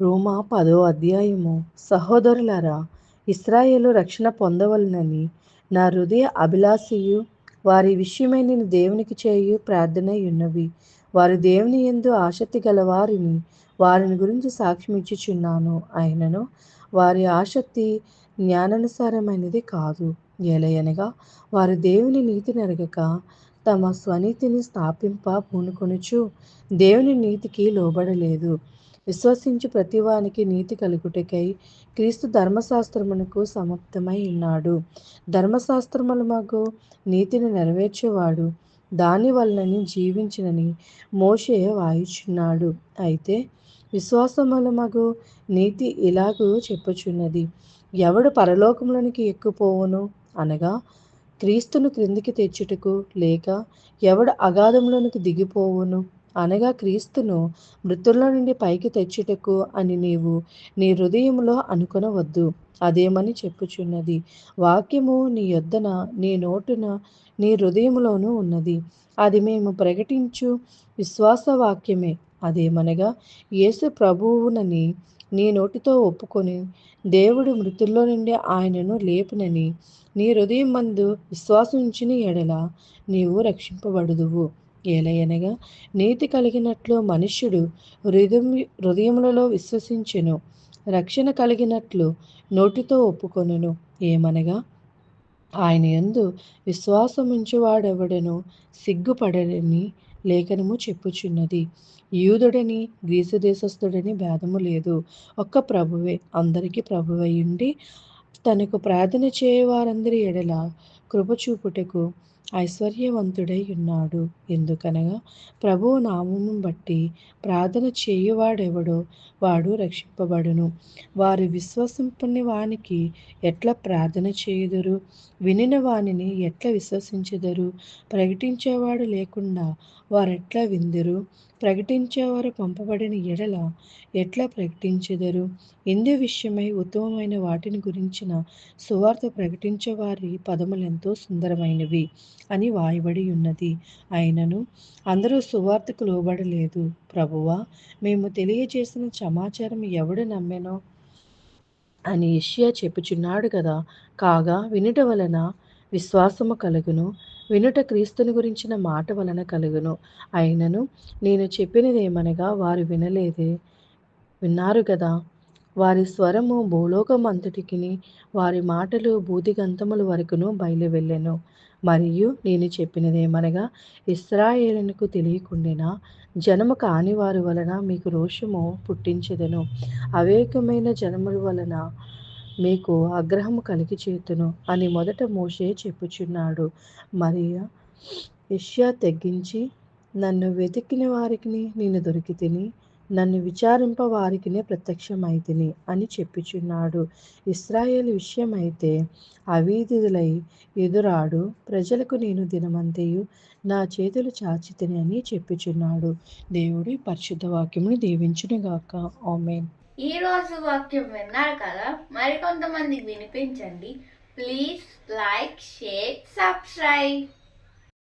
రోమా 10వ అధ్యాయము. సహోదరులారా, ఇశ్రాయేలు రక్షణ పొందవలెనని నా హృదయ అభిలాషయు వారి విషయమై నేను దేవునికి చేయు ప్రార్థనయున్నవి. వారు దేవుని యందు ఆసక్తి గలవారిని వారిని గురించి సాక్ష్యమిచ్చుచున్నాను. అయినను వారి ఆసక్తి జ్ఞానానుసారమైనది కాదు. ఏలయనగా వారు దేవుని నీతిని ఎరగక తమ స్వనీతిని స్థాపింప పూనుకొనుచు దేవుని నీతికి లోబడలేదు. విశ్వసించు ప్రతివానికి నీతి కలుగుటకై క్రీస్తు ధర్మశాస్త్రమునకు సమాప్తమై ఉన్నాడు. ధర్మశాస్త్రములమగు నీతిని నెరవేర్చేవాడు దాని వలనని జీవించినని మోషే వాయుచున్నాడు. అయితే విశ్వాసములమగు నీతి ఇలాగూ చెప్పుచున్నది, ఎవడు పరలోకములోనికి ఎక్కిపోవును అనగా క్రీస్తును క్రిందికి తెచ్చుటకు, లేక ఎవడు అగాధంలోనికి దిగిపోవును అనగా క్రీస్తును మృతుల్లో నుండి పైకి తెచ్చుటకు అని నీవు నీ హృదయములో అనుకొనవద్దు. అదేమని చెప్పుచున్నది, వాక్యము నీ యొద్దన, నీ నోటున, నీ హృదయములోనూ ఉన్నది. అది మేము ప్రకటించు విశ్వాస వాక్యమే. అదేమనగా యేసు ప్రభువునని నీ నోటితో ఒప్పుకొని దేవుడు మృతుల్లో నుండి ఆయనను లేపునని నీ హృదయం మందు విశ్వాసం ఉంచిన ఎడల నీవు రక్షింపబడుదువు. ఏలయనగా నీతి కలిగినట్లు మనుష్యుడు హృదయములలో విశ్వసించెను, రక్షణ కలిగినట్లు నోటితో ఒప్పుకొనును. ఏమనగా ఆయన యందు విశ్వాసముంచువాడెవడను సిగ్గుపడని లేఖనము చెప్పుచున్నది. యూదుడని గ్రీసు దేశస్థుడని భేదము లేదు, ఒక్క ప్రభువే అందరికీ ప్రభువయుండి తనకు ప్రార్థన చేయవారందరి ఎడల కృప చూపుటకు ఐశ్వర్యవంతుడై ఉన్నాడు. ఎందుకనగా ప్రభువు నామమును బట్టి ప్రార్థన చేయువాడెవడో వాడు రక్షింపబడును. వారు విశ్వసింపని వానికి ఎట్లా ప్రార్థన చేయుదురు? వినిన వానిని ఎట్లా విశ్వసించెదరు? ప్రకటించేవాడు లేకుండా వారెట్లా విందురు? ప్రకటించేవారు పంపబడిన ఎడల ఎట్లా ప్రకటించెదరు? ఇందు విషయమై ఉత్తమమైన వాటిని గురించిన సువార్త ప్రకటించేవారి పదములెంతో సుందరమైనవి అని వాయబడి ఉన్నది. అయినను అందరూ సువార్తకు లోబడలేదు. ప్రభువా, మేము తెలియజేసిన సమాచారం ఎవడు నమ్మెనో అని యెషయా చెప్పుచున్నాడు కదా. కాగా వినుట వలన విశ్వాసము కలుగును, వినుట క్రీస్తుని గురించిన మాట వలన కలుగును. అయినను నేను చెప్పినదేమనగా వారు వినలేదే. విన్నారు కదా, వారి స్వరము భూలోకమంతటికిని, వారి మాటలు భూదిగంతముల వరకును బయలు వెళ్ళెను. మరియు నేను చెప్పినదేమనగా ఇశ్రాయేలునకు తెలియకుండిన జనము కాని వారి వలన మీకు రోషము పుట్టించెదను, అవేకమైన జనముల వలన మీకు ఆగ్రహము కలిగి చేతును అని మొదట మోషే చెప్పుచున్నాడు. మరియు యెషయా తెగించి, నన్ను వెతికిన వారికి నేను దొరికితిని, నన్ను విచారింప వారికినే ప్రత్యక్షమైతిని అని చెప్పుచున్నాడు. ఇశ్రాయేలు విషయమైతే అవిధేయులై ఎదురాడు ప్రజలకు నేను దినమంతయు నా చేతులు చాచితిని అని చెప్పుచున్నాడు. దేవుడి పరిశుద్ధ వాక్యమును దీవించునుగాక. ఆమేన్. ఈ రోజు వాక్యం విన్నారు కదా, మరికొంతమందికి వినిపించండి. Please like, share, subscribe.